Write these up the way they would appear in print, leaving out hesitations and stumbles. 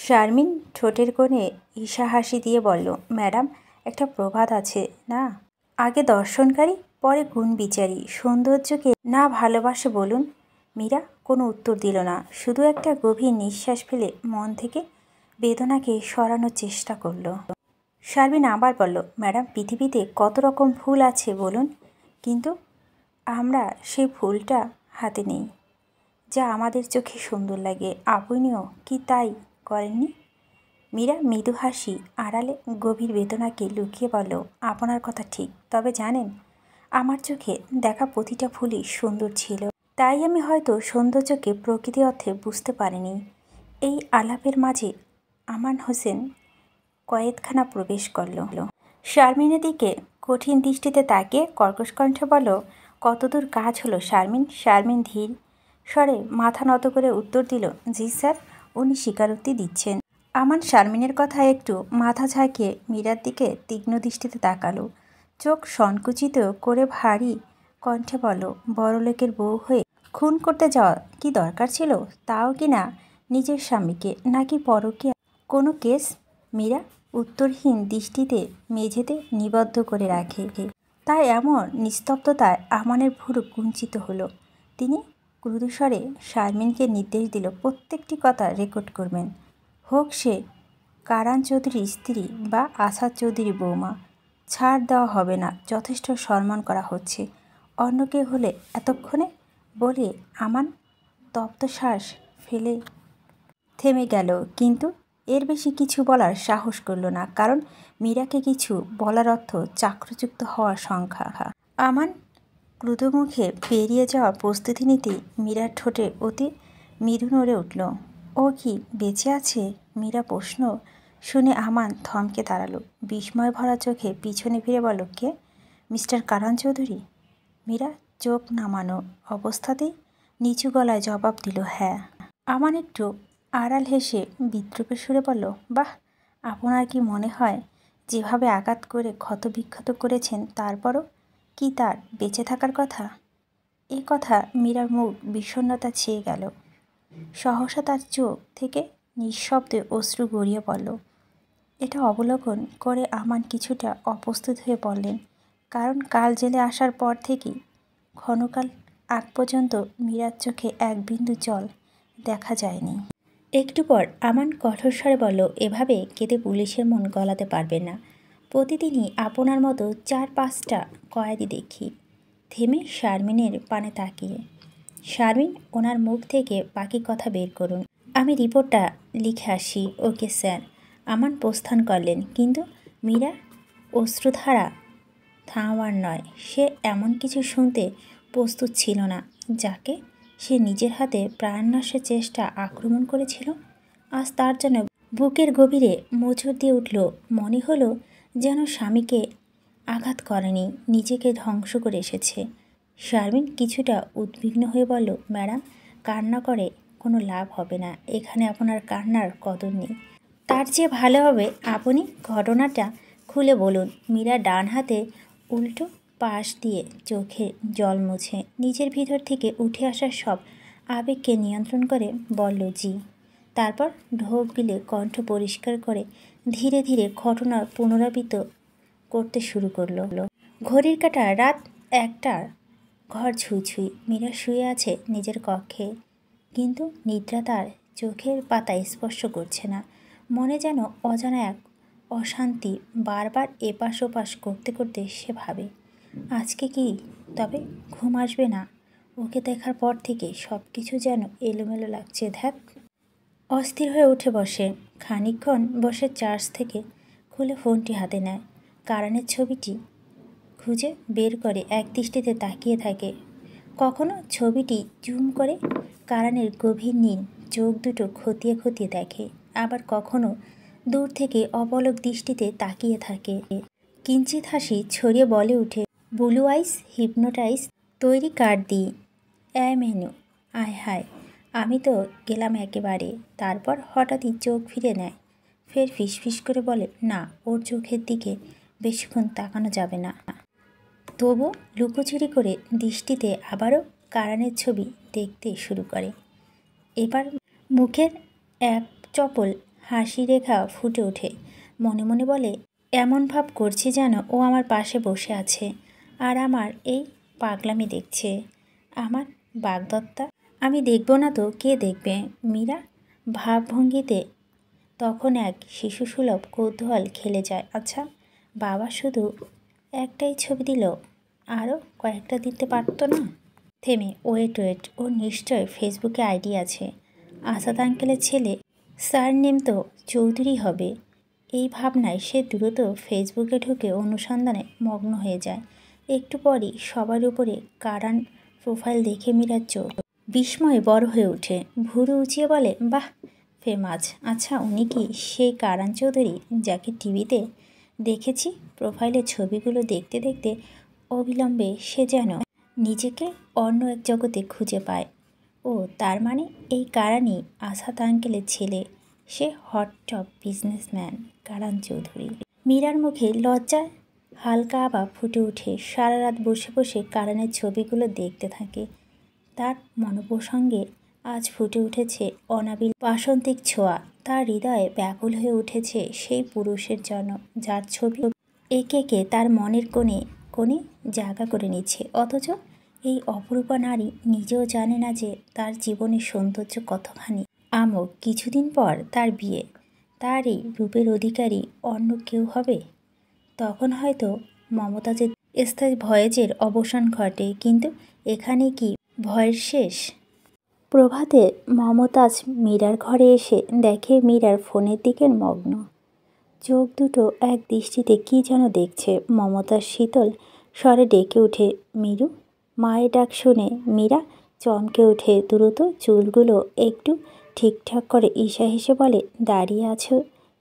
শারমিন ঠোঁটের কোণে ঈষা হাসি দিয়ে বলল, ম্যাডাম, একটা প্রবাদ আছে না, আগে দর্শনকারী পরে গুণ বিচারী, সৌন্দর্যকে না ভালোবাসে বলুন। মীরা কোনো উত্তর দিল না, শুধু একটা গভীর নিঃশ্বাস ফেলে মন থেকে বেদনাকে সরানোর চেষ্টা করল। শারমিন আবার বলল, ম্যাডাম, পৃথিবীতে কত রকম ফুল আছে বলুন, কিন্তু আমরা সেই ফুলটা হাতে নেই যা আমাদের চোখে সুন্দর লাগে। আপনিও কি তাই করেননি? মীরা মৃদু হাসি আড়ালে গভীর বেদনাকে লুকিয়ে বলল, আপনার কথা ঠিক, তবে জানেন, আমার চোখে দেখা প্রতিটা ফুলই সুন্দর ছিল, তাই আমি হয়তো সৌন্দর্যকে প্রকৃতি অর্থে বুঝতে পারিনি। এই আলাপের মাঝে আমান হোসেন কয়েদখানা প্রবেশ করল। শারমিনের দিকে কঠিন দৃষ্টিতে তাকিয়ে কর্কশ কণ্ঠে বলল, কতদূর কাজ হলো শারমিন? শারমিন ধীর স্বরে মাথা নত করে উত্তর দিল, জি স্যার, উনি স্বীকারোক্তি দিচ্ছেন। আমান শারমিনের কথা একটু মাথা ঝাঁকিয়ে মীরার দিকে তীক্ষ্ণ দৃষ্টিতে তাকালো, চোখ সংকুচিত করে ভারী কণ্ঠে বলল, বড়লোকের বউ হয়ে খুন করতে যাওয়া কি দরকার ছিল? তাও কি না নিজের স্বামীকে, নাকি পরকীয়া কোনো কেস? মীরা উত্তরহীন দৃষ্টিতে মেঝেতে নিবদ্ধ করে রাখে। তাই এমন নিস্তব্ধতায় আমানের ভুরু কুঞ্চিত হলো। তিনি ক্রুদ্ধস্বরে শারমিনকে নির্দেশ দিল, প্রত্যেকটি কথা রেকর্ড করবেন, হোক সে কারান চৌধুরীর স্ত্রী বা আসাদ চৌধুরী বৌমা। ছাড় দেওয়া হবে না, যথেষ্ট সম্মান করা হচ্ছে। অন্য কেউ হলে এতক্ষণে বলে আমান তপ্তশ্বাস ফেলে থেমে গেল, কিন্তু এর বেশি কিছু বলার সাহস করল না, কারণ মীরাকে কিছু বলার অর্থ চাকরযুক্ত হওয়ার সংখ্যা। আমান ক্রুদ্ধমুখে পেরিয়ে যাওয়ার প্রস্তুতি নিতেই মীরার ঠোঁটে অতি মৃদু নড়ে উঠল। ও কি বেঁচে আছে? মীরা প্রশ্ন শুনে আমান থমকে দাঁড়ালো, বিস্ময় ভরা চোখে পিছনে ফিরে বলল, কে? মিস্টার কারান চৌধুরী? মীরা চোখ নামানো অবস্থাতেই নিচু গলায় জবাব দিল, হ্যাঁ। আমান একটু আড়াল হেসে বিদ্রূপের সুরে বলল, বাহ, আপনার কি মনে হয় যেভাবে আঘাত করে ক্ষতবিক্ষত করেছেন তারপরও কি তার বেঁচে থাকার কথা? এ কথা মীরার মুখ বিষণ্ণতা ছেয়ে গেল। সহসা তার চোখ থেকে নিঃশব্দে অশ্রু গড়িয়ে পড়ল। এটা অবলোকন করে আমান কিছুটা অপ্রস্তুত হয়ে পড়লেন, কারণ কাল জেলে আসার পর থেকেই ক্ষণকাল আগ পর্যন্ত মীরার চোখে এক বিন্দু জল দেখা যায়নি। একটু পর আমান কঠোর স্বরে বলল, এভাবে কেঁদে পুলিশের মন গলাতে পারবে না। প্রতিদিনই আপনার মতো 4-5টা কয়েদি দেখি। থেমে শারমিনের পানে তাকিয়ে, শারমিন, ওনার মুখ থেকে বাকি কথা বের করুন, আমি রিপোর্টটা লিখে আসি। Okay sir. আমান প্রস্থান করলেন, কিন্তু মীরা অশ্রুধারা থামাবার নয়, সে এমন কিছু শুনতে প্রস্তুত ছিল না যাকে সে নিজের হাতে প্রাণনাশের চেষ্টা আক্রমণ করেছিল। আজ তার জন্য বুকের গভীরে মোচড় দিয়ে উঠল। মনে হলো যেন স্বামীকে আঘাত করেনি, নিজেকে ধ্বংস করে এসেছে। শারমিন কিছুটা উদ্বিগ্ন হয়ে বলল, ম্যাডাম, কান্না করে কোনো লাভ হবে না, এখানে আপনার কান্নার কদর নেই। তার চেয়ে ভালো হবে আপনি ঘটনাটা খুলে বলুন। মীরা ডান হাতে উল্টো পাশ দিয়ে চোখে জল মুছে নিজের ভিতর থেকে উঠে আসা সব আবেগকে নিয়ন্ত্রণ করে বলল, জি। তারপর ঢোক গিলে কণ্ঠ পরিষ্কার করে ধীরে ধীরে ঘটনা পুনরাবৃত্ত করতে শুরু করলো। ঘড়ির কাঁটা রাত 1টার ঘর ছুঁই। মীরা শুয়ে আছে নিজের কক্ষে, কিন্তু নিদ্রা তার চোখের পাতা স্পর্শ করছে না। মনে যেন অজানা এক অশান্তি বারবার এপাশ ওপাশ করতে করতে সে ভাবে, আজকে কি তবে ঘুম আসবে না? ওকে দেখার পর থেকে সব কিছু যেন এলোমেলো লাগছে। ধ্যাত, অস্থির হয়ে উঠে বসে। খানিকক্ষণ বসে চার্জ থেকে খুলে ফোনটি হাতে নেয়, কারানের ছবিটি খুঁজে বের করে এক দৃষ্টিতে তাকিয়ে থাকে। কখনো ছবিটি জুম করে কারানের গভীর নীল চোখ দুটো খতিয়ে খতিয়ে দেখে, আবার কখনো দূর থেকে অপলক দৃষ্টিতে তাকিয়ে থাকে। কিঞ্চিত হাসি ছড়িয়ে বলে উঠে, ব্লু আইস হিপনোটাইজ তৈরি কার্ড দিই। মেনু, আয় হায়, আমি তো গেলাম একেবারে। তারপর হঠাৎই চোখ ফিরে নেয়, ফের ফিসফিস করে বলে, না, ওর চোখের দিকে বেশিক্ষণ তাকানো যাবে না। তবু লুকোচুরি করে দৃষ্টিতে আবারও কারানের ছবি দেখতে শুরু করে। এবার মুখের এক চপল হাসি রেখা ফুটে ওঠে। মনে মনে বলে, এমন ভাব করছি যেন ও আমার পাশে বসে আছে আর আমার এই পাগলামি দেখছে। আমার বাগদত্তা। আমি দেখব না তো কে দেখবে? মীরা ভাবভঙ্গিতে তখন এক শিশুসুলভ কৌতূহল খেলে যায়। আচ্ছা, বাবা শুধু একটাই ছবি দিল, আরও কয়েকটা দিতে পারতো না? থেমে, ওয়েট, ওর নিশ্চয় ফেসবুকে আইডি আছে। আসাদ আঙ্কেলের ছেলে, সারনেম তো চৌধুরী হবে। এই ভাবনায় সে দ্রুত ফেসবুকে ঢুকে অনুসন্ধানে মগ্ন হয়ে যায়। একটু পরই সবার উপরে কারান প্রোফাইল দেখে মীরার চোখ বিস্ময়ে বড় হয়ে ওঠে। ভুরু উঁচিয়ে বলে, বাহ, ফেমাস। আচ্ছা, উনি কি সেই কারান চৌধুরী যাকে টিভিতে দেখেছি? প্রোফাইলের ছবিগুলো দেখতে দেখতে অবিলম্বে সে যেন নিজেকে অন্য এক জগতে খুঁজে পায়। ও, তার মানে এই কারানই আসাদ আঙ্কেলের ছেলে। সে হট টপ বিজনেসম্যান কারান চৌধুরী। মীরার মুখে লজ্জায় হালকা আভা ফুটে ওঠে। সারা রাত বসে বসে কারানের ছবিগুলো দেখতে থাকে। তার মনোপ্রসঙ্গে আজ ফুটে উঠেছে অনাবিল বাসন্তিক ছোঁয়া। তার হৃদয়ে ব্যাকুল হয়ে উঠেছে সেই পুরুষের জন্য যার ছবি একে একে তার মনের কোণে কোণে জায়গা করে নিচ্ছে। অথচ এই অপরূপা নারী নিজেও জানে না যে তার জীবনের সৌন্দর্য কতখানি আমোঘ। কিছুদিন পর তার বিয়ে। তার এই রূপের অধিকারী অন্য কেউ হবে। তখন হয়তো মমতাজের স্থায়ী ভয়েজের অবসান ঘটে। কিন্তু এখানে কি ভয়ের শেষ? প্রভাতে মমতাজ মীরার ঘরে এসে দেখে মীরার ফোনের দিকে মগ্ন। চোখ দুটো এক দৃষ্টিতে কী যেন দেখছে। মমতাজ শীতল স্বরে ডেকে ওঠে, মীরু। মায়ের ডাক শুনে মীরা চমকে ওঠে। দ্রুত চুলগুলো একটু ঠিকঠাক করে ঈশা হেসে বলে, দাঁড়িয়ে আছো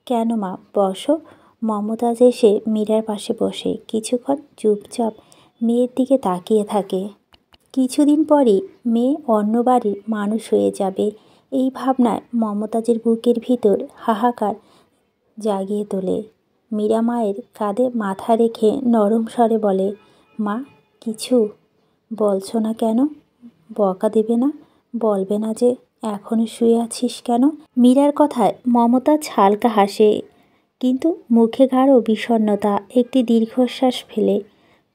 কেন মা? বসো। মমতাজ এসে মীরার পাশে বসে কিছুক্ষণ চুপচাপ মেয়ের দিকে তাকিয়ে থাকে। কিছুদিন পরই মেয়ে অন্য বাড়ির মানুষ হয়ে যাবে, এই ভাবনায় মমতাজের বুকের ভিতর হাহাকার জাগিয়ে তোলে। মীরা মায়ের কাঁধে মাথা রেখে নরম স্বরে বলে, মা, কিছু বলছো না কেন? বকা দেবে না? বলবে না যে এখনো শুয়ে আছিস কেন? মীরার কথায় মমতাজ হালকা হাসে, কিন্তু মুখে গাঢ় বিষণ্ণতা। একটি দীর্ঘশ্বাস ফেলে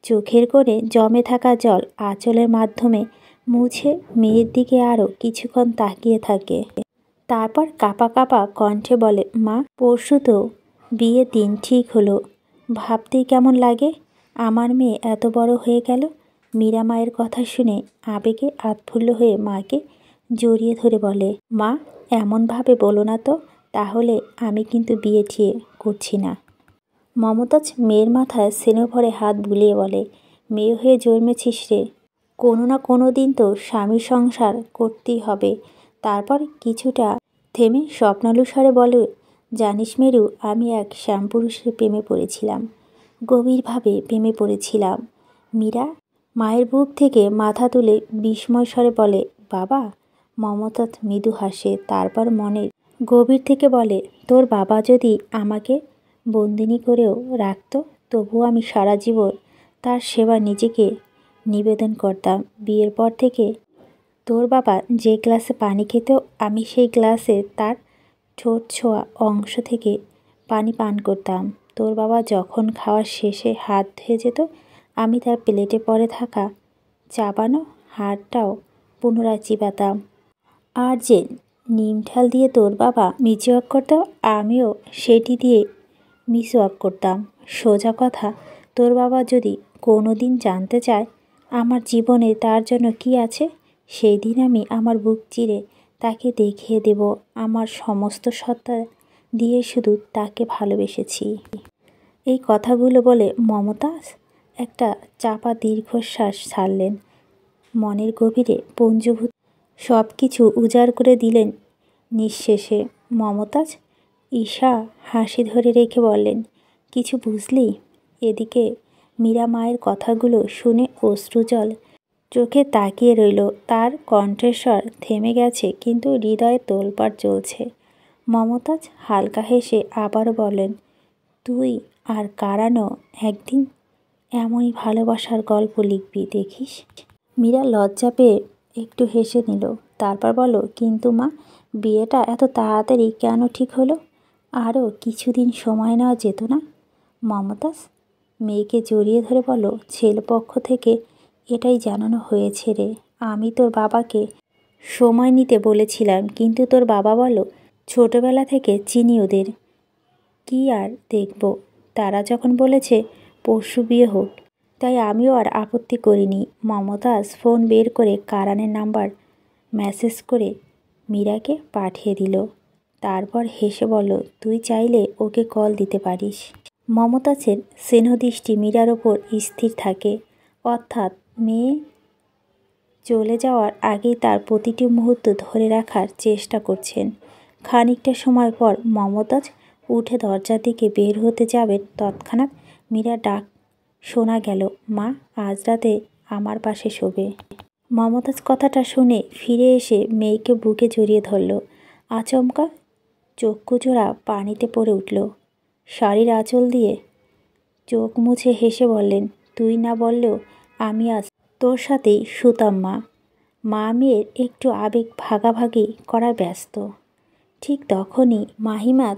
চোখের কোণে জমে থাকা জল আঁচলের মাধ্যমে মুছে মেয়ের দিকে আরও কিছুক্ষণ তাকিয়ে থাকে। তারপর কাঁপা কাঁপা কণ্ঠে বলে, মা, পরশু তো বিয়ের দিন ঠিক হলো। ভাবতেই কেমন লাগে আমার মেয়ে এত বড় হয়ে গেল। মীরা মায়ের কথা শুনে আবেগে আতফুল্ল হয়ে মাকে জড়িয়ে ধরে বলে, মা, এমনভাবে বলো না তো, তাহলে আমি কিন্তু বিয়ে ঠিয়ে করছি না। মমতাজ মেয়ের মাথায় স্নেহ ভরে হাত বুলিয়ে বলে, মেয়ে হয়ে জন্মেছিস রে, কোনো না কোনো দিন তো স্বামী সংসার করতেই হবে। তারপর কিছুটা থেমে স্বপ্নালু স্বরে বলে, জানিস মেরু, আমি এক শ্যামপুরুষের প্রেমে পড়েছিলাম, গভীরভাবে প্রেমে পড়েছিলাম। মীরা মায়ের বুক থেকে মাথা তুলে বিস্ময় স্বরে বলে, বাবা? মমতাজ মৃদু হাসে, তারপর মনের গভীর থেকে বলে, তোর বাবা যদি আমাকে বন্দিনী করেও রাখত, তবুও আমি সারা জীবন তার সেবা নিজেকে নিবেদন করতাম। বিয়ের পর থেকে তোর বাবা যে গ্লাসে পানি খেত, আমি সেই গ্লাসে তার ঠোঁট ছোঁয়া অংশ থেকে পানি পান করতাম। তোর বাবা যখন খাওয়ার শেষে হাত ধুয়ে যেত, আমি তার প্লেটে পড়ে থাকা চাবানো হাড়টাও পুনরায় চিবাতাম। আর যে নিমঠাল দিয়ে তোর বাবা মিসওয়াক করত, আমিও সেটি দিয়ে মিসওয়াক করতাম। সোজা কথা, তোর বাবা যদি কোনো দিন জানতে চায় আমার জীবনে তার জন্য কি আছে, সেই দিন আমি আমার বুক চিরে তাকে দেখিয়ে দেব আমার সমস্ত সত্তা দিয়ে শুধু তাকে ভালোবেসেছি। এই কথাগুলো বলে মমতাজ একটা চাপা দীর্ঘশ্বাস ছাড়লেন। মনের গভীরে পঞ্জীভূত সব কিছু উজাড় করে দিলেন নিঃশেষে। মমতাজ ঈশা হাসি ধরে রেখে বললেন, কিছু বুঝলি? এদিকে মীরা মায়ের কথাগুলো শুনে অশ্রুজল চোখে তাকিয়ে রইল। তার কণ্ঠস্বর থেমে গেছে, কিন্তু হৃদয়ে তোলপাড় চলছে। মমতাজ হালকা হেসে আবারও বললেন, তুই আর কারানও একদিন এমনই ভালোবাসার গল্প লিখবি, দেখিস। মীরা লজ্জা পেয়ে একটু হেসে নিল। তারপর বলল, কিন্তু মা, বিয়েটা এত তাড়াতাড়ি কেন ঠিক হলো? আরও কিছুদিন সময় নেওয়া যেত না? মমতাজ মেয়েকে জড়িয়ে ধরে বলল, ছেলেপক্ষ থেকে এটাই জানানো হয়েছে রে। আমি তোর বাবাকে সময় নিতে বলেছিলাম, কিন্তু তোর বাবা বলল ছোটবেলা থেকে চিনি ওদের, কি আর দেখব। তারা যখন বলেছে পরশু বিয়ে হোক, তাই আমিও আর আপত্তি করিনি। মমতাজ ফোন বের করে কারানের নাম্বার মেসেজ করে মীরাকে পাঠিয়ে দিল। তারপর হেসে বলল, তুই চাইলে ওকে কল দিতে পারিস। মমতাজের স্নেহদৃষ্টি মীরার ওপর স্থির থাকে, অর্থাৎ মেয়ে চলে যাওয়ার আগেই তার প্রতিটি মুহূর্ত ধরে রাখার চেষ্টা করছেন। খানিকটা সময় পর মমতাজ উঠে দরজার দিকে বের হতে যাবেন, তৎক্ষণাৎ মীরা ডাক শোনা গেল, মা আজ রাতে আমার পাশে শোবে। মমতাজ কথাটা শুনে ফিরে এসে মেয়েকে বুকে জড়িয়ে ধরল। আচমকা চক্ষুজোড়া পানিতে পড়ে উঠল। শাড়ির আঁচল দিয়ে চোখ মুছে হেসে বললেন, তুই না বললেও আমি আজ তোর সাথেই শুতাম মা। মা মেয়ের একটু আবেগ ভাগাভাগি করা ব্যস্ত। ঠিক তখনই মাহিমা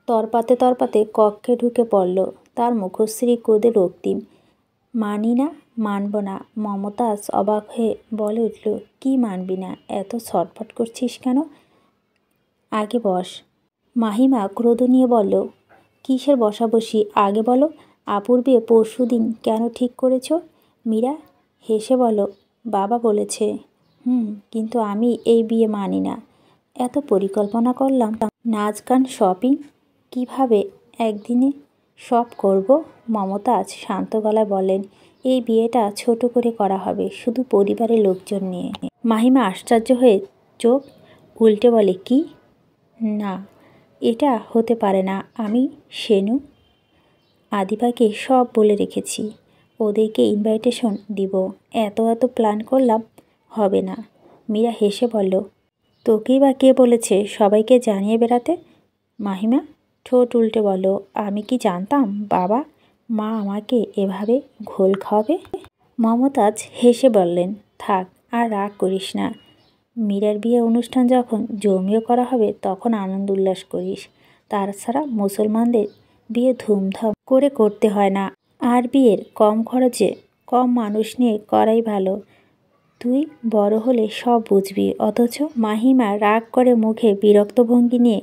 তরপাতে তরপাতে কক্ষে ঢুকে পড়ল। তার মুখশ্রী ক্রোধে রক্তিম। মানি না, মানব না। মমতাজ অবাক হয়ে বলে উঠল, কি মানবি না? এত ছটফট করছিস কেন? আগে বস। মাহিমা ক্রোধ নিয়ে বলল, কিসের বসাবসি? আগে বলো, আপুর বিয়ে পরশু দিন কেন ঠিক করেছ? মীরা হেসে বলল, বাবা বলেছে। কিন্তু আমি এই বিয়ে মানি না। এত পরিকল্পনা করলাম, নাচ গান শপিং, কিভাবে একদিনে সব করব? মমতাজ শান্ত গলায় বললেন, এই বিয়েটা ছোট করে করা হবে, শুধু পরিবারের লোকজন নিয়ে। মাহিমা আশ্চর্য হয়ে চোখ উল্টে বলে, কি? না, এটা হতে পারে না। আমি শেনু আদিবাকে সব বলে রেখেছি, ওদেরকে ইনভাইটেশন দিব। এত প্ল্যান করলাম, হবে না। মীরা হেসে বলল, তোকেই বা কে বলেছে সবাইকে জানিয়ে বেড়াতে? মাহিমা ঠোঁট উল্টে বলল, আমি কি জানতাম বাবা মা আমাকে এভাবে ঘোল খাওয়াবে? মমতাজ হেসে বললেন, থাক আর রাগ করিস না। মীরার বিয়ে অনুষ্ঠান যখন জমিয়ে করা হবে তখন আনন্দ উল্লাস করিস। তাছাড়া মুসলমানদের বিয়ে ধুমধাম করে করতে হয় না, আর বিয়ের কম খরচে কম মানুষ নিয়ে করাই ভালো। তুই বড় হলে সব বুঝবি। অথচ মাহিমা রাগ করে মুখে বিরক্ত ভঙ্গি নিয়ে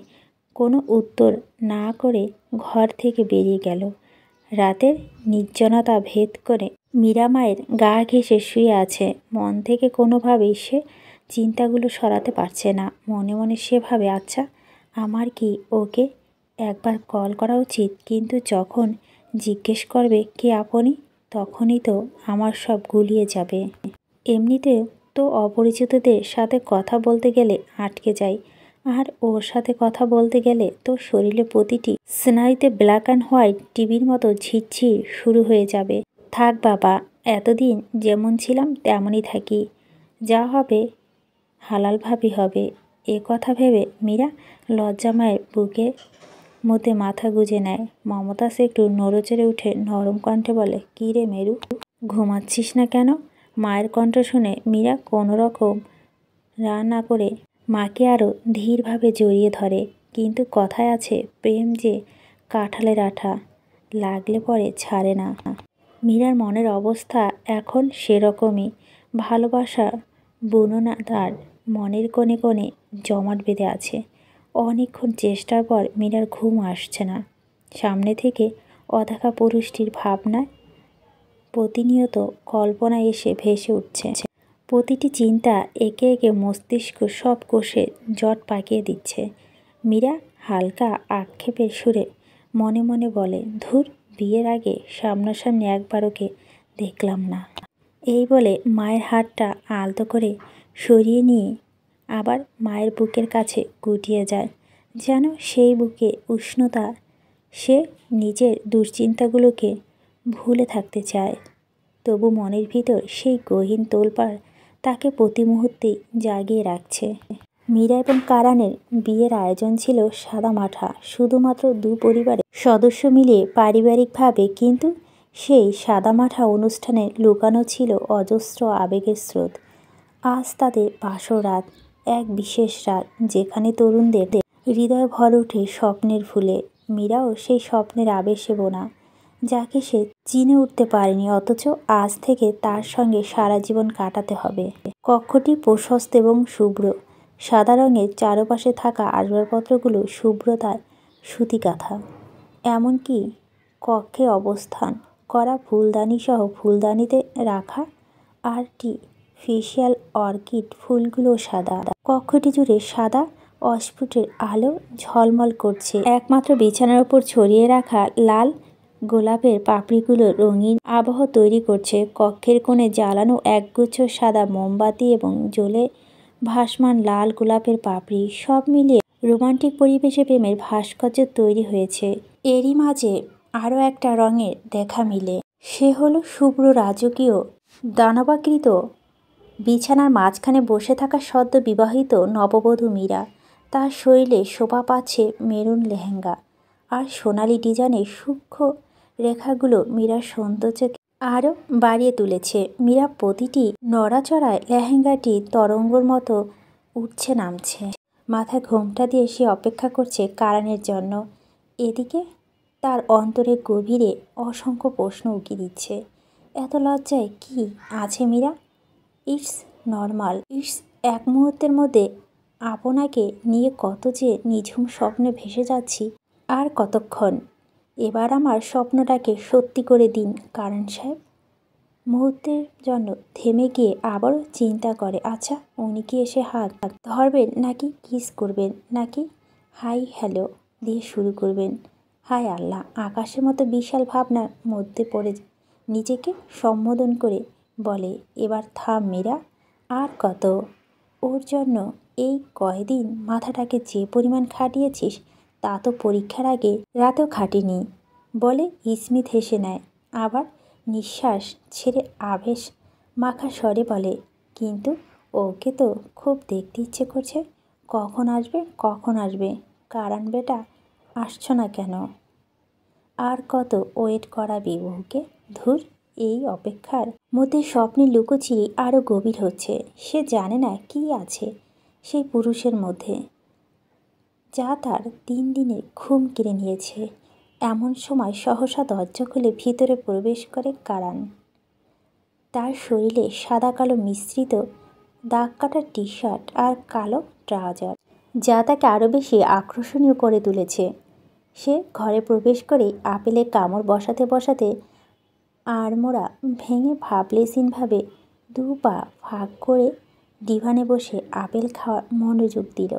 কোনো উত্তর না করে ঘর থেকে বেরিয়ে গেল। রাতের নির্জনতা ভেদ করে মীরা মায়ের গা ঘেঁষে শুয়ে আছে। মন থেকে কোনোভাবেই সে চিন্তাগুলো সরাতে পারছে না। মনে মনে সে ভাবে, আচ্ছা আমার কি ওকে একবার কল করা উচিত? কিন্তু যখন জিজ্ঞেস করবে কে আপনি, তখনই তো আমার সব গুলিয়ে যাবে। এমনিতেও তো অপরিচিতদের সাথে কথা বলতে গেলে আটকে যাই, আর ওর সাথে কথা বলতে গেলে তো শরীরে প্রতিটি স্নায়ুতে ব্ল্যাক অ্যান্ড হোয়াইট টিভির মতো ঝিরঝির শুরু হয়ে যাবে। থাক বাবা, এতদিন যেমন ছিলাম তেমনই থাকি, যা হবে হালালভাবেই হবে। এ কথা ভেবে মীরা লজ্জা মায়ের বুকের মধ্যে মাথা গুজে নেয়। মমতাজ একটু নড়েচড়ে উঠে নরম কণ্ঠে বলে, কী রে মেরু, ঘুমাচ্ছিস না কেন? মায়ের কণ্ঠ শুনে মীরা কোনো রকম রাগ না করে মাকে আরও ধীরভাবে জড়িয়ে ধরে। কিন্তু কথায় আছে, প্রেম যে কাঁঠালের আঠা, লাগলে পরে ছাড়ে না। মীরার মনের অবস্থা এখন সেরকমই। ভালোবাসার বুননা তার মনের কোণে কোণে জমাট বেঁধে আছে। অনেকক্ষণ চেষ্টার পর মীরার ঘুম আসছে না। সামনে থেকে অদেখা পুরুষটির ভাবনায় প্রতিনিয়ত কল্পনা এসে ভেসে উঠছে। প্রতিটি চিন্তা একে একে মস্তিষ্ক সব কোষে জট পাকিয়ে দিচ্ছে। মীরা হালকা আক্ষেপের সুরে মনে মনে বলে, ধুর, বিয়ের আগে সামনাসামনি একবার ওকে দেখলাম না। এই বলে মায়ের হাতটা আলতো করে সরিয়ে নিয়ে আবার মায়ের বুকের কাছে গুটিয়ে যায়, যেন সেই বুকে উষ্ণতা। সে নিজের দুশ্চিন্তাগুলোকে ভুলে থাকতে চায়, তবু মনের ভিতর সেই গহীন তোলপাড় তাকে প্রতি মুহূর্তেই জাগিয়ে রাখছে। মীরা এবং কারানের বিয়ের আয়োজন ছিল সাদামাঠা, শুধুমাত্র দু পরিবারের সদস্য মিলিয়ে পারিবারিকভাবে। কিন্তু সেই সাদামাঠা অনুষ্ঠানে লুকানো ছিল অজস্র আবেগের স্রোত। আজ তাদের বাসর রাত, এক বিশেষ রাত যেখানে তরুণদের হৃদয় ভর ওঠে স্বপ্নের ফুলে। মীরাও সেই স্বপ্নের আবেশে বোনা, যাকে সে চিনে উঠতে পারেনি, অথচ আজ থেকে তার সঙ্গে সারা জীবন কাটাতে হবে। কক্ষটি প্রশস্ত এবং শুভ্র। সাদা রঙের চারপাশে থাকা আসবাবপত্রগুলো শুভ্রতায় সুতি কাঁথা। এমনকি কক্ষে অবস্থান করা ফুলদানিসহ ফুলদানিতে রাখা আর্টিফিশিয়াল অর্কিড ফুলগুলো সাদা। কক্ষটি জুড়ে সাদা অস্ফুটের আলো ঝলমল করছে। একমাত্র বিছানার ওপর ছড়িয়ে রাখা লাল গোলাপের পাপড়িগুলো রঙিন আবহ তৈরি করছে। কক্ষের কোণে জ্বালানো একগুচ্ছ সাদা মোমবাতি এবং জ্বলে ভাসমান লাল গোলাপের পাপড়ি, সব মিলিয়ে রোমান্টিক পরিবেশে প্রেমের ভাস্কর্য তৈরি হয়েছে। এরই মাঝে আরও একটা রঙের দেখা মিলে। সে হলো শুভ্র রাজকীয় দানবাকৃত বিছানার মাঝখানে বসে থাকা সদ্য বিবাহিত নববধূ মীরা। তার শরীরে শোভা পাচ্ছে মেরুন লেহেঙ্গা, আর সোনালি ডিজাইনের সূক্ষ্ম রেখাগুলো মীরার সৌন্দর্যকে আরও বাড়িয়ে তুলেছে। মীরা প্রতিটি নড়াচড়ায় লেহেঙ্গাটি তরঙ্গর মতো উঠছে নামছে। মাথায় ঘোমটা দিয়ে সে অপেক্ষা করছে কারণের জন্য। এদিকে তার অন্তরের গভীরে অসংখ্য প্রশ্ন উকি দিচ্ছে। এত লজ্জায় কি আছে মীরা? It's normal. ইটস এক মুহূর্তের মধ্যে আপনাকে নিয়ে কত যে নিঝুম স্বপ্নে ভেসে যাচ্ছি। আর কতক্ষণ? এবার আমার স্বপ্নটাকে সত্যি করে দিন কারণ সাহেব। মুহূর্তের জন্য থেমে গিয়ে আবারও চিন্তা করে, আচ্ছা উনি কি এসে হাত ধরবেন, নাকি কিস করবেন, নাকি হাই হ্যালো দিয়ে শুরু করবেন? হায় আল্লাহ! আকাশের মতো বিশাল ভাবনার মধ্যে পড়ে নিজেকে সম্বোধন করে বলে, এবার থাম মীরা। আর কত? ওর জন্য এই কয়দিন মাথাটাকে যে পরিমাণ খাটিয়েছিস তা তো পরীক্ষার আগে রাতেও খাটিনি বলে স্মিথ হেসে নেয়। আবার নিঃশ্বাস ছেড়ে আবেশ মাখা স্বরে বলে, কিন্তু ওকে তো খুব দেখতে ইচ্ছে করছে। কখন আসবে, কখন আসবে? কারণ বেটা, আসছো না কেন? আর কত ওয়েট করাবি বউকে? ধুর, এই অপেক্ষার মধ্যে স্বপ্নের লুকোচুরি আরও গভীর হচ্ছে। সে জানে না কি আছে সেই পুরুষের মধ্যে, যা তার 3 দিনের ঘুম কেড়ে নিয়েছে। এমন সময় সহসা দরজা খুলে ভিতরে প্রবেশ করে কারান। তার শরীরে সাদা কালো মিশ্রিত দাগ কাটা টি শার্ট আর কালো ট্রাউজার, যা তাকে আরও বেশি আকর্ষণীয় করে তুলেছে। সে ঘরে প্রবেশ করেই আপেলে কামড় বসাতে বসাতে আড়মোড়া ভেঙে ভাবলেশীনভাবে 2 পা ফাঁক করে ডিভানে বসে আপেল খাওয়ার মনোযোগ দিল।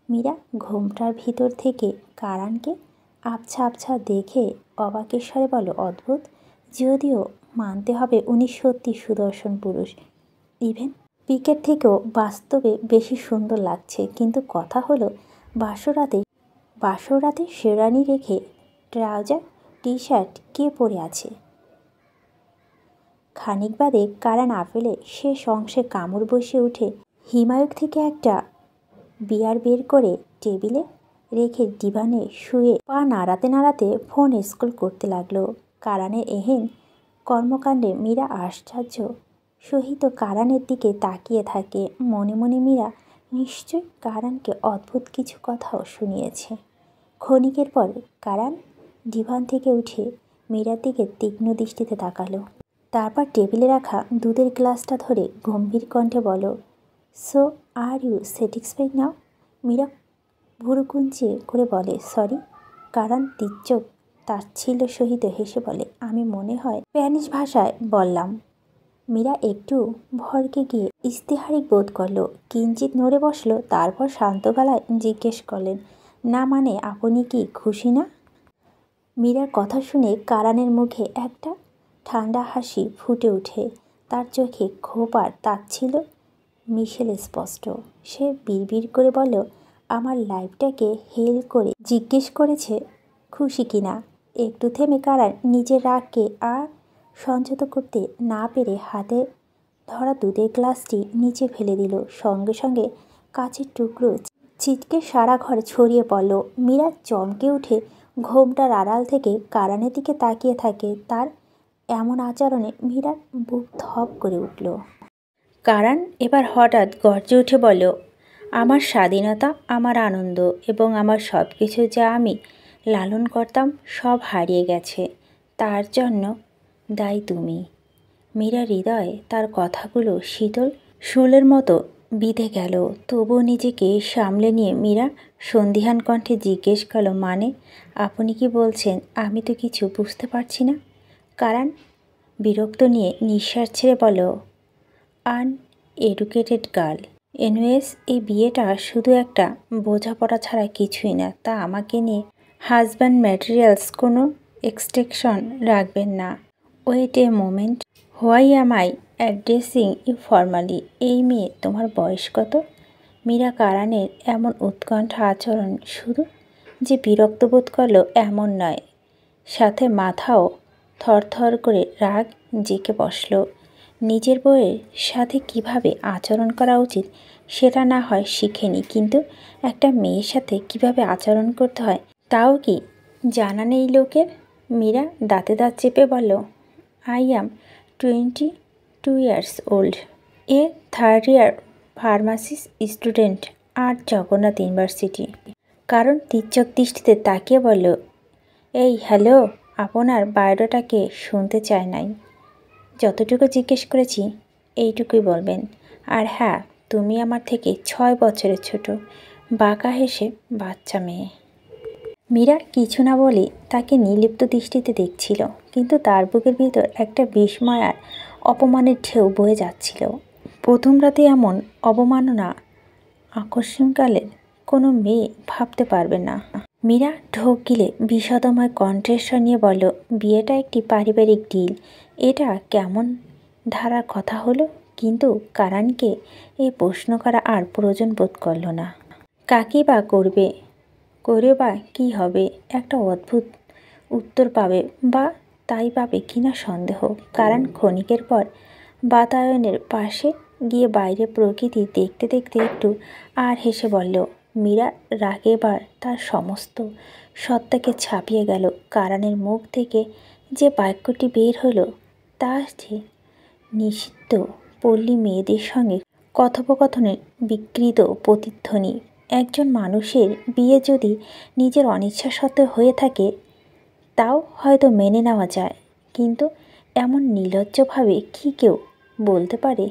মীরা ঘোমটার ভিতর থেকে কারানকে আবছা আবছা দেখে অবাকের স্বরে বলল, অদ্ভুত, যদিও মানতে হবে উনি সত্যি সুদর্শন পুরুষ। ইভেন পিকের থেকেও বাস্তবে বেশি সুন্দর লাগছে। কিন্তু কথা হলো, বাসরাতে শেরওয়ানি রেখে ট্রাউজার টি শার্ট কে পরে আছে? খানিক বাদে কারান আপেলে শেষ অংশে কামড় বসিয়ে উঠে হিমায়ক থেকে একটা বিয়ার বের করে টেবিলে রেখে ডিভানে শুয়ে পা নাড়াতে নাড়াতে ফোন স্ক্রল করতে লাগলো। কারানের এহেন কর্মকাণ্ডে মীরা আশ্চর্য সহিত কারানের দিকে তাকিয়ে থাকে। মনে মনে মীরা নিশ্চয় কারানকে অদ্ভুত কিছু কথাও শুনিয়েছে। ক্ষণিকের পর কারান ডিভান থেকে উঠে মীরার দিকে তীক্ষ্ণ দৃষ্টিতে তাকালো। তারপর টেবিলে রাখা দুধের গ্লাসটা ধরে গম্ভীর কণ্ঠে বলল, সো আর ইউ স্যাটিসফাইড নাও? মীরা ভুরু কুঁচকে করে বলে, সরি। কারান তীর্যক তাচ্ছিল্য সহিত হেসে বলে, আমি মনে হয় স্প্যানিশ ভাষায় বললাম। মীরা একটু ভরকে গিয়ে ইস্তেহারিক বোধ করল, কিঞ্চিত নড়ে বসল। তারপর শান্ত গলায় জিজ্ঞেস করলেন, না মানে আপনি কি খুশি না? মীরার কথা শুনে কারানের মুখে একটা ঠান্ডা হাসি ফুটে ওঠে। তার চোখে ক্ষোভ আর তাচ্ছিল্য মিশেল স্পষ্ট। সে বিড়বিড় করে বলল, আমার লাইফটাকে হেল করে জিজ্ঞেস করেছে খুশি কিনা। একটু থেমে কারান নিজের রাগকে আর সংযত করতে না পেরে হাতে ধরা দুধের গ্লাসটি নিচে ফেলে দিল। সঙ্গে সঙ্গে কাচের টুকরো ছিটকে সারা ঘর ছড়িয়ে পড়ল। মীরা চমকে উঠে ঘোমটার আড়াল থেকে কারানের দিকে তাকিয়ে থাকে। তার এমন আচরণে মীরার বুক ধপ করে উঠল। কারান এবার হঠাৎ গর্জে উঠে বলল, আমার স্বাধীনতা, আমার আনন্দ এবং আমার সব কিছু যা আমি লালন করতাম সব হারিয়ে গেছে। তার জন্য দায়ী তুমি। মীরা হৃদয়ে তার কথাগুলো শীতল শুলের মতো বিঁধে গেল। তবুও নিজেকে সামলে নিয়ে মীরা সন্দিহান কণ্ঠে জিজ্ঞেস করল, মানে আপনি কি বলছেন? আমি তো কিছু বুঝতে পারছি না। কারণ বিরক্ত নিয়ে নিঃশ্বাস ছেড়ে বলল, আনএডুকেটেড গার্ল। এনওয়েজ, এই বিয়েটা শুধু একটা বোঝাপড়া ছাড়া কিছুই না। তা আমাকে নিয়ে হাজব্যান্ড ম্যাটেরিয়ালস কোনো এক্সটেকশন রাখবেন না। Wait a moment, why am I addressing you formally? এই মেয়ে, তোমার বয়স কত? মীরা কারানের এমন উৎকণ্ঠা আচরণ শুধু যে বিরক্ত বোধ করল এমন নয়, সাথে মাথাও থরথর করে রাগ জেঁকে বসল। নিজের বউয়ের সাথে কিভাবে আচরণ করা উচিত সেটা না হয় শিখেনি, কিন্তু একটা মেয়ের সাথে কিভাবে আচরণ করতে হয় তাও কি জানা নেই লোকের? মীরা দাঁতে দাঁত চেপে বলল, I am 22 years old, a third year pharmacy student আর জগন্নাথ ইউনিভার্সিটি। কারণ তীর্যক দৃষ্টিতে তাকিয়ে বলল, এই হ্যালো, আপনার বায়োডাটাকে শুনতে চায় নাই। যতটুকু জিজ্ঞেস করেছি এইটুকুই বলবেন। আর হ্যাঁ, তুমি আমার থেকে 6 বছরের ছোট। বাঁকা হেসে বাচ্চা মেয়ে। মীরা কিছু না বলে তাকে নির্লিপ্ত দৃষ্টিতে দেখছিল, কিন্তু তার বুকের ভিতর একটা বিস্ময় আর অপমানের ঢেউ বয়ে যাচ্ছিল। প্রথম রাতে এমন অবমাননা আকস্মিককালের কোনো মেয়ে ভাবতে পারবে না। মীরা ঢোক গিলে বিষাদময় কণ্ঠস্বর নিয়ে বলল, বিয়েটা একটি পারিবারিক ডিল। এটা কেমন ধারার কথা হলো? কিন্তু কারানকে এই প্রশ্ন করা আর প্রয়োজন বোধ করল না। কাকেই বা করবে, করে বা কী হবে? একটা অদ্ভুত উত্তর পাবে, বা তাই পাবে কিনা সন্দেহ। কারণ ক্ষণিকের পর বাতায়নের পাশে গিয়ে বাইরে প্রকৃতি দেখতে দেখতে একটু আর হেসে বলল। মীরা রাগে এবার তার সমস্ত সত্তাকে ছাপিয়ে গেল। কারানের মুখ থেকে যে বাক্যটি বের হলো তা যে নিষিদ্ধ পল্লী মেয়েদের সঙ্গে কথোপকথনের বিকৃত প্রতিধ্বনি। একজন মানুষের বিয়ে যদি নিজের অনিচ্ছা সত্ত্বেও হয়ে থাকে তাও হয়তো মেনে নেওয়া যায়, কিন্তু এমন নির্লজ্জভাবে কি কেউ বলতে পারে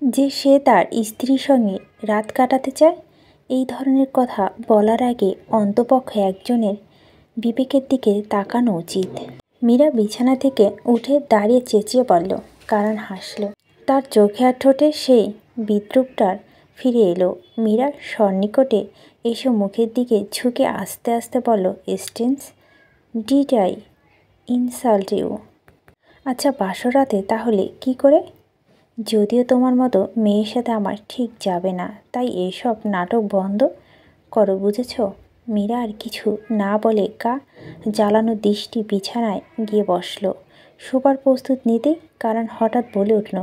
যে সে তার স্ত্রীর সঙ্গে রাত কাটাতে চায়? এই ধরনের কথা বলার আগে অন্তপক্ষে একজনের বিবেকের দিকে তাকানো উচিত। মীরা বিছানা থেকে উঠে দাঁড়িয়ে চেঁচিয়ে বলল। কারণ হাসল। তার চোখে আর ঠোঁটে সেই বিদ্রুপটার ফিরে এলো। মীরা সন্নিকটে এসে মুখের দিকে ঝুঁকে আস্তে আস্তে বলল, স্টেন্স, ডিড আই ইনসাল্ট ইউ? আচ্ছা, বাসর রাতে তাহলে কি করে? যদিও তোমার মতো মেয়ের সাথে আমার ঠিক যাবে না, তাই এসব নাটক বন্ধ করো, বুঝেছ? মীরা আর কিছু না বলে গা জ্বালানো দৃষ্টি বিছানায় গিয়ে বসল। শোবার প্রস্তুত নিতেই কারণ হঠাৎ বলে উঠল,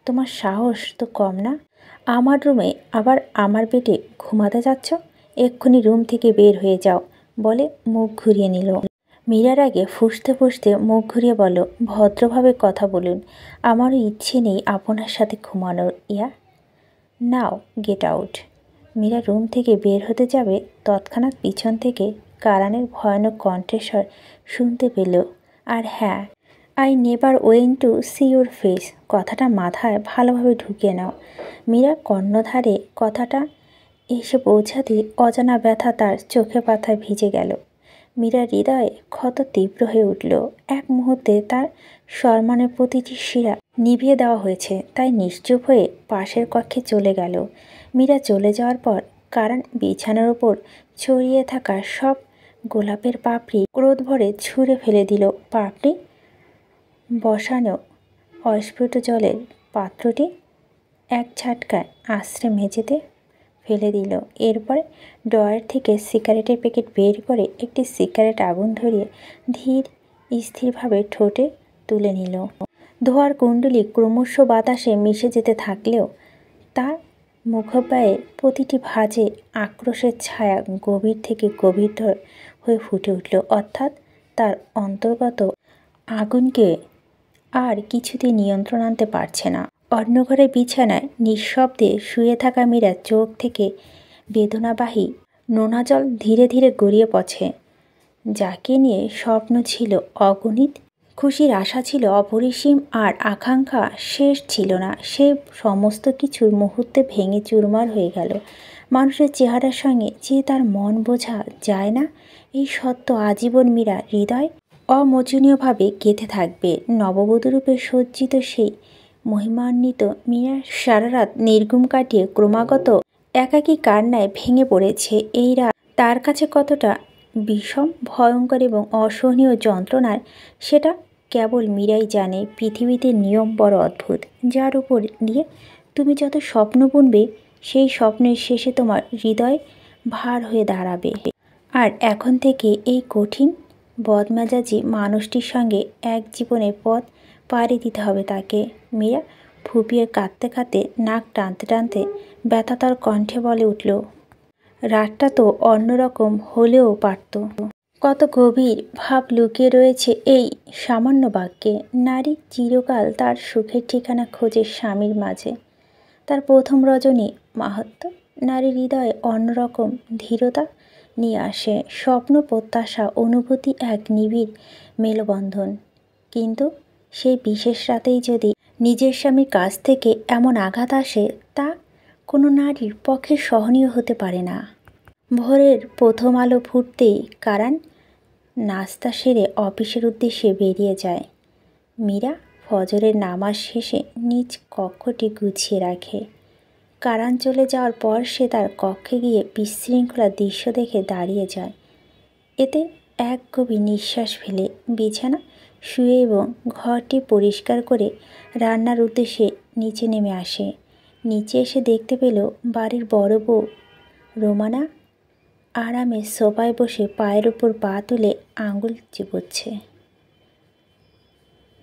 তোমার সাহস তো কম না? আমার রুমে আবার আমার বেডে ঘুমাতে যাচ্ছ? এক্ষুনি রুম থেকে বের হয়ে যাও, বলে মুখ ঘুরিয়ে নিল। মীরার আগে ফুঁসতে ফুঁসতে মুখ ঘুরিয়ে বলল, ভদ্রভাবে কথা বলুন। আমারও ইচ্ছে নেই আপনার সাথে ঘুমানোর। Yeah now get out. Meera room থেকে বের হতে যাবে, তৎক্ষণাৎ পিছন থেকে কারানের ভয়ানক কণ্ঠস্বর শুনতে পেল, আর হ্যাঁ, I never went to see your face. কথাটা মাথায় ভালোভাবে ঢুকিয়ে নাও। মীরা কর্ণধারে কথাটা এসে পৌঁছাতে অজানা ব্যথা তার চোখে পাতায় ভিজে গেল। মীরার হৃদয়ে ক্ষত তীব্র হয়ে উঠল। এক মুহূর্তে তার সম্মানের প্রতিটি শিরা নিভিয়ে দেওয়া হয়েছে, তাই নিশ্চুপ হয়ে পাশের কক্ষে চলে গেল। মীরা চলে যাওয়ার পর কারণ বিছানার ওপর ছড়িয়ে থাকা সব গোলাপের পাপড়ি ক্রোধ ভরে ছুঁড়ে ফেলে দিল। পাপড়ি বসানো অস্ফুট জলের পাত্রটি এক ঝাটকায় আছড়ে মেঝেতে ফেলে দিল। এরপরে ড্রয়ার থেকে সিগারেটের প্যাকেট বের করে একটি সিগারেট আগুন ধরিয়ে ধীর স্থিরভাবে ঠোঁটে তুলে নিল। ধোঁয়ার কুণ্ডলি ক্রমশ বাতাসে মিশে যেতে থাকলেও তার মুখব্যয়ে প্রতিটি ভাঁজে আক্রোশের ছায়া গভীর থেকে গভীরতর হয়ে ফুটে উঠল। অর্থাৎ তার অন্তর্গত আগুনকে আর কিছুতেই নিয়ন্ত্রণ আনতে পারছে না। অন্য ঘরে বিছানায় নিঃশব্দে শুয়ে থাকা মীরা চোখ থেকে বেদনাবাহী নোনা জল ধীরে ধীরে গড়িয়ে পড়ছে। যাকে নিয়ে স্বপ্ন ছিল অগণিত, খুশির আশা ছিল অপরিসীম, আর আকাঙ্ক্ষা শেষ ছিল না, সে সমস্ত কিছুর মুহূর্তে ভেঙে চুরমার হয়ে গেল। মানুষের চেহারার সঙ্গে যে তার মন বোঝা যায় না, এই সত্য আজীবন মীরা হৃদয় অমোচনীয়ভাবে গেঁথে থাকবে। নববধূরূপে সজ্জিত সেই মহিমান্বিত মীরা সারা রাত নির্ঘুম কাটিয়ে ক্রমাগত একাকী কান্নায় ভেঙে পড়েছে। এই রাত তার কাছে কতটা বিষম, ভয়ঙ্কর এবং অসহনীয় যন্ত্রণার, সেটা কেবল মীরাই জানে। পৃথিবীতে নিয়ম বড় অদ্ভুত, যার উপর দিয়ে তুমি যত স্বপ্ন বুনবে, সেই স্বপ্নের শেষে তোমার হৃদয় ভার হয়ে দাঁড়াবে। আর এখন থেকে এই কঠিন বদমেজাজি মানুষটির সঙ্গে এক জীবনের পথ পাড়ি দিতে হবে তাকে। মীরা ফুপিয়ে কাঁদতে কাঁদতে, নাক টানতে টানতে ব্যথাতার কণ্ঠে বলে উঠল, রাতটা তো অন্যরকম হলেও পারত। কত গভীর ভাব লুকিয়ে রয়েছে এই সামান্য বাক্যে। নারী চিরকাল তার সুখের ঠিকানা খোঁজে স্বামীর মাঝে। তার প্রথম রজনী মাহাত্ম্য নারীর হৃদয়ে অন্যরকম ধীরতা নিয়ে আসে। স্বপ্ন, প্রত্যাশা, অনুভূতি এক নিবিড় মেলবন্ধন। কিন্তু সেই বিশেষ রাতেই যদি নিজের স্বামীর কাছ থেকে এমন আঘাত আসে, তা কোনো নারীর পক্ষে সহনীয় হতে পারে না। ভোরের প্রথম আলো ফুটতেই কারান নাস্তা সেরে অফিসের উদ্দেশ্যে বেরিয়ে যায়। মীরা ফজরের নামাজ শেষে নিজ কক্ষটি গুছিয়ে রাখে। কারান চলে যাওয়ার পর সে তার কক্ষে গিয়ে বিশৃঙ্খলা দৃশ্য দেখে দাঁড়িয়ে যায়। এতে এক গভীর নিঃশ্বাস ফেলে বিছানা শুয়ে এবং ঘরটি পরিষ্কার করে রান্নার উদ্দেশ্যে নিচে নেমে আসে। নিচে এসে দেখতে পেল বাড়ির বড় বউ রোমানা আরামে সোফায় বসে পায়ের উপর পা তুলে আঙুল চিবোচ্ছে।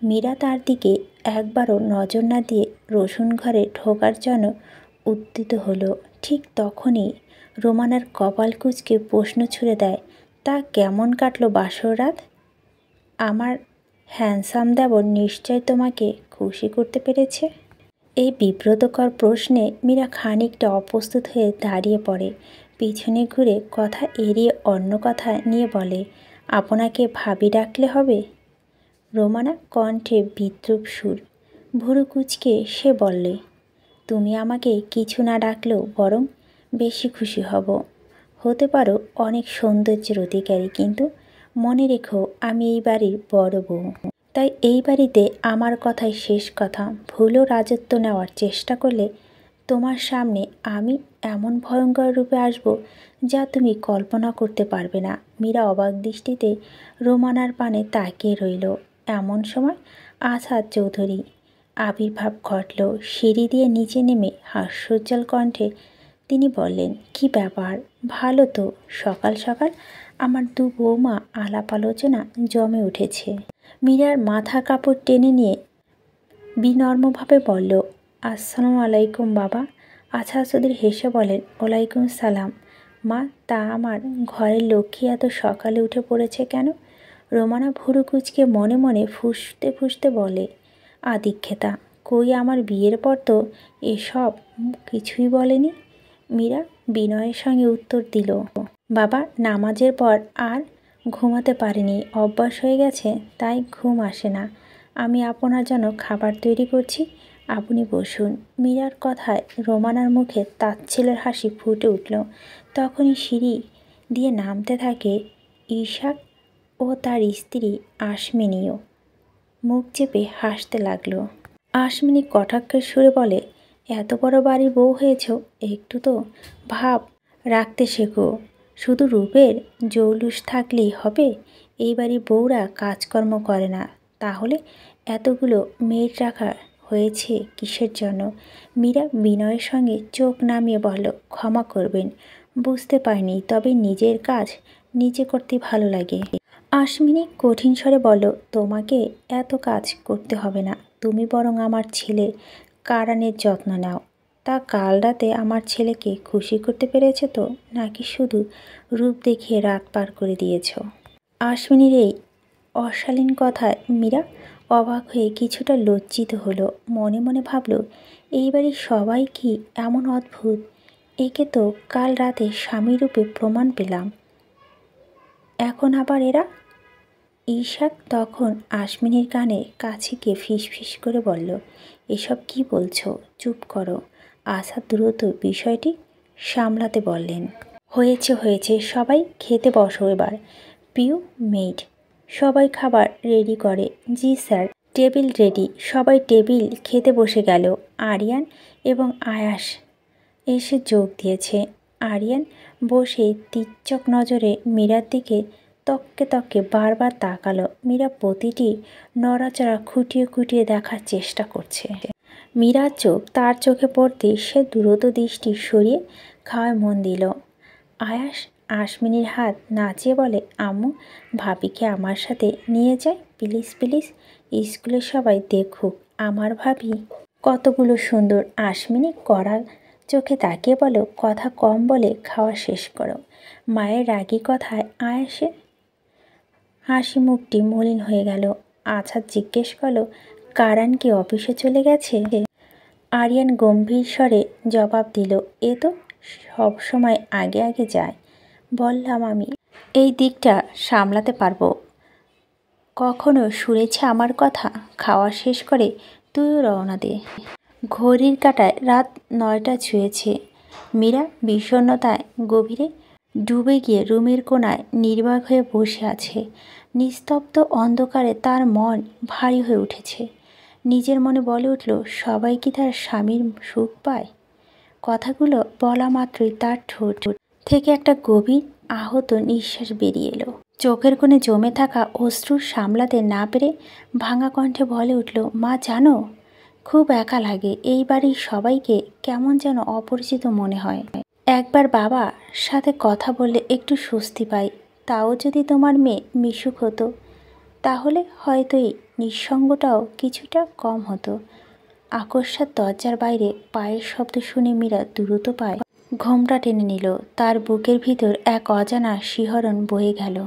মীরা তার দিকে একবারও নজর না দিয়ে রসুন ঘরে ঢোকার জন্য উদ্যত হলো। ঠিক তখনই রোমানার কপাল কুঁচকে প্রশ্ন ছুড়ে দেয়, তা কেমন কাটলো বাসর রাত? আমার হ্যান্ডসাম দেবর নিশ্চয় তোমাকে খুশি করতে পেরেছে। এই বিব্রতকর প্রশ্নে মীরা খানিকটা অপ্রস্তুত হয়ে দাঁড়িয়ে পড়ে। পিছনে ঘুরে কথা এড়িয়ে অন্য কথা নিয়ে বলে, আপনাকে ভাবি ডাকলে হবে? রোমানা কণ্ঠে বিদ্রূপ সুর। ভুরু কুঁচকে সে বললে, তুমি আমাকে কিছু না ডাকলেও বরং বেশি খুশি হব। হতে পারো অনেক সৌন্দর্যের অধিকারী, কিন্তু মনে রেখো আমি এই বাড়ির বড় বউ। তাই এই বাড়িতে আমার কথাই শেষ কথা। ভুলও রাজত্ব নেওয়ার চেষ্টা করলে তোমার সামনে আমি এমন ভয়ঙ্কর রূপে আসব, যা তুমি কল্পনা করতে পারবে না। মীরা অবাক দৃষ্টিতে রোমানার পানে তাকিয়ে রইল। এমন সময় আসাদ চৌধুরী আবির্ভাব ঘটল। সিঁড়ি দিয়ে নিচে নেমে হাস্যোজ্জ্বল কণ্ঠে তিনি বললেন, কি ব্যাপার, ভালো তো? সকাল সকাল আমার দু বৌমা আলাপ আলোচনা জমে উঠেছে। মীরার মাথার কাপড় টেনে নিয়ে বিনম্রভাবে বলল, আসসালামু আলাইকুম বাবা। আসাদ চৌধুরী হেসে বলেন, ওয়ালাইকুম সালাম মা। তা আমার ঘরের লক্ষ্মী এত সকালে উঠে পড়েছে কেন? রোমানা ভুরু কুঁচকে মনে মনে ফুঁসতে ফুঁসতে বলে, আদিক্ষেতা, কই আমার বিয়ের পর তো এসব কিছুই বলেনি। মীরা বিনয়ের সঙ্গে উত্তর দিল, বাবা নামাজের পর আর ঘুমাতে পারেনি, অভ্যাস হয়ে গেছে, তাই ঘুম আসে না। আমি আপনার জন্য খাবার তৈরি করছি, আপনি বসুন। মীরার কথায় রোমানার মুখে তাচ্ছিল্যের হাসি ফুটে উঠল। তখনই সিঁড়ি দিয়ে নামতে থাকে ইশাক ও তার স্ত্রী আশমিনীও। মুখ চেপে হাসতে লাগলো। আশমিনী কটাক্ষের সুরে বলে, এত বড় বাড়ির বউ হয়েছ, একটু তো ভাব রাখতে শেখো। শুধু রূপের জৌলুস থাকলেই হবে? এই বাড়ির বউরা কাজকর্ম করে না, তাহলে এতগুলো মেয়ের রাখা হয়েছে কিসের জন্য? মীরা বিনয়ের সঙ্গে চোখ নামিয়ে বলল, ক্ষমা করবেন, বুঝতে পারিনি, তবে নিজের কাজ নিজে করতে ভালো লাগে। আশমিনী কঠিন স্বরে বলল, তোমাকে এত কাজ করতে হবে না, তুমি বরং আমার ছেলে কারানের যত্ন নাও। তা কাল রাতে আমার ছেলেকে খুশি করতে পেরেছে তো, নাকি শুধু রূপ দেখিয়ে রাত পার করে দিয়েছ? আশমিনীর এই অশালীন কথায় মীরা অবাক হয়ে কিছুটা লজ্জিত হলো। মনে মনে ভাবল, এই বাড়ির সবাই কি এমন অদ্ভুত? একে তো কাল রাতে স্বামীরূপে প্রমাণ পেলাম, এখন আবার এরা? ঈশাক তখন আশমিনীর কানে কাছে গিয়ে ফিস করে বলল, এসব কি বলছো? চুপ করো। আসাদ দ্রুত বিষয়টি সামলাতে বললেন, হয়েছে, সবাই খেতে বসো এবার। পিউ, মেড, সবাই খাবার রেডি করে। জি স্যার। Table ready. সবাই টেবিল খেতে বসে গেল। আরিয়ান এবং আয়াস এসে যোগ দিয়েছে। আরিয়ান বসে তীর্যক নজরে মীরার দিকে তককে বারবার তাকালো। মীরা প্রতিটি নড়াচড়া খুঁটিয়ে দেখার চেষ্টা করছে। মীরার চোখ তার চোখে পড়তে সে দ্রুত দৃষ্টি সরিয়ে খাওয়ায় মন দিল। আয়াস আশমিনীর হাত নাচিয়ে বলে, আম্মু, ভাবিকে আমার সাথে নিয়ে যায় প্লিজ। স্কুলে সবাই দেখুক আমার ভাবি কতগুলো সুন্দর। আশমিনী কড়া চোখে তাকিয়ে বলো, কথা কম বলে খাওয়া শেষ করো। মায়ের রাগী কথায় আয়াসের হাসি মুখটি মলিন হয়ে গেল। আছাদ জিজ্ঞেস করলো, কারান কি অফিসে চলে গেছে? আরিয়ান গম্ভীর স্বরে জবাব দিল, এ তো সব সময় আগে যায়। বললাম আমি এই দিকটা সামলাতে পারবো। কখনো শুনেছে আমার কথা? খাওয়া শেষ করে তুইও রওনা দে। ঘড়ির কাঁটায় রাত 9টা ছুঁয়েছে। মীরা বিষণ্ণতায় গভীরে ডুবে গিয়ে রুমের কোণায় নির্বাক হয়ে বসে আছে। নিস্তব্ধ অন্ধকারে তার মন ভারী হয়ে উঠেছে। নিজের মনে বলে উঠল, সবাই কি তার স্বামীর সুখ পায়? কথাগুলো বলা মাত্রই তার ঠোঁট থেকে একটা গভীর আহত নিঃশ্বাস বেরিয়ে এলো। চোখের কোণে জমে থাকা অশ্রু সামলাতে না পেরে ভাঙা কণ্ঠে বলে উঠল, মা জানো, খুব একা লাগে। এই বাড়ির সবাইকে কেমন যেন অপরিচিত মনে হয়। একবার বাবার সাথে কথা বললে একটু স্বস্তি পাই। তাও যদি তোমার মেয়ে মিশুক হতো, তাহলে হয়তো এই নিঃসঙ্গটাও কিছুটা কম হতো। আকস্মাৎ দরজার বাইরে পায়ের শব্দ শুনে মীরা দ্রুত পায় ঘোমটা টেনে নিল। তার বুকের ভিতর এক অজানা শিহরণ বয়ে গেল।